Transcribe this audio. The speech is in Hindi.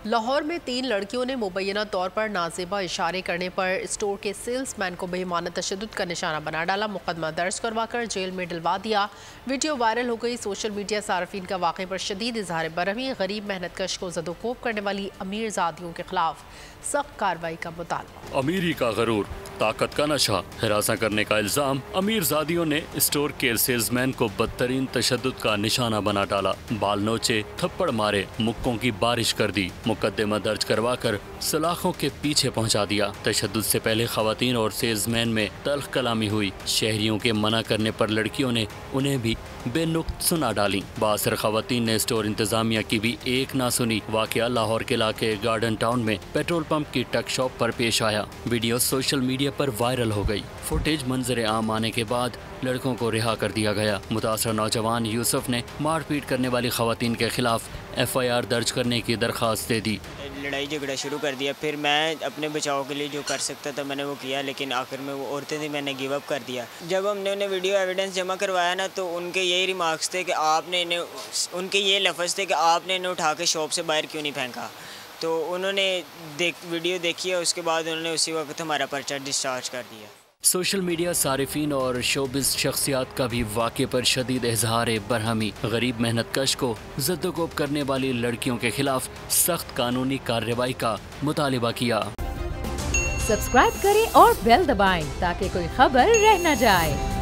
लाहौर में 3 लड़कियों ने मुबैना तौर पर नाजेबा इशारे करने पर स्टोर के सेल्समैन को बेईमाना तशद्दुद का निशाना बना डाला। मुकदमा दर्ज करवाकर जेल में डलवा दिया। वीडियो वायरल हो गई। सोशल मीडिया सार्फिन का वाक़े पर शदीद इजहार बरहमी। गरीब मेहनत कश को ज़दोकोब करने वाली अमीर ज़ादियों के खिलाफ सख्त कार्रवाई का मुतालबा। अमीरी का गरूर, ताकत का नशा, हिरासा करने का इल्जाम। अमीर ज़ादियों ने स्टोर के सेल्समैन को बदतरीन तशद्दुद का निशाना बना डाला। बाल नोचे, थप्पड़ मारे, मुक्कों की बारिश कर दी। मुकदमा दर्ज करवाकर सलाखों के पीछे पहुंचा दिया। तशद्दुद से पहले खवातीन और सेल्समैन में तल्ख कलामी हुई। शहरियों के मना करने पर लड़कियों ने उन्हें भी बेनुक्त सुना डाली। बासर खवातीन ने स्टोर इंतजामिया की भी एक ना सुनी। वाकया लाहौर के इलाके गार्डन टाउन में पेट्रोल पंप की टक शॉप पर पेश आया। वीडियो सोशल मीडिया पर वायरल हो गई। फुटेज मंजर आम आने के बाद लड़कों को रिहा कर दिया गया। मुतासर नौजवान यूसुफ ने मारपीट करने वाली खवातीन के खिलाफ FIR दर्ज करने की दरख्वास्त दे दी। लड़ाई झगड़ा शुरू कर दिया। फिर मैं अपने बचाव के लिए जो कर सकता था मैंने वो किया, लेकिन आखिर में वो औरतें थी, मैंने गिव अप कर दिया। जब हमने उन्हें वीडियो एविडेंस जमा करवाया ना, तो उनके यही रिमार्क्स थे कि आपने इन्हें, उनके ये लफ्ज़ थे कि आपने इन्हें उठा के शॉप से बाहर क्यों नहीं फेंका। तो उन्होंने वीडियो देखी है, उसके बाद उन्होंने उसी वक्त हमारा पर्चा डिस्चार्ज कर दिया। सोशल मीडिया सारिफीन और शोबिस शख्सियात का भी वाक़े पर शदीद इजहार बरहमी। गरीब मेहनत कश को ज़द्दोकोब करने वाली लड़कियों के खिलाफ सख्त कानूनी कार्रवाई का मुतालिबा किया। सब्सक्राइब करें और बेल दबाएं ताकि कोई खबर रह न जाए।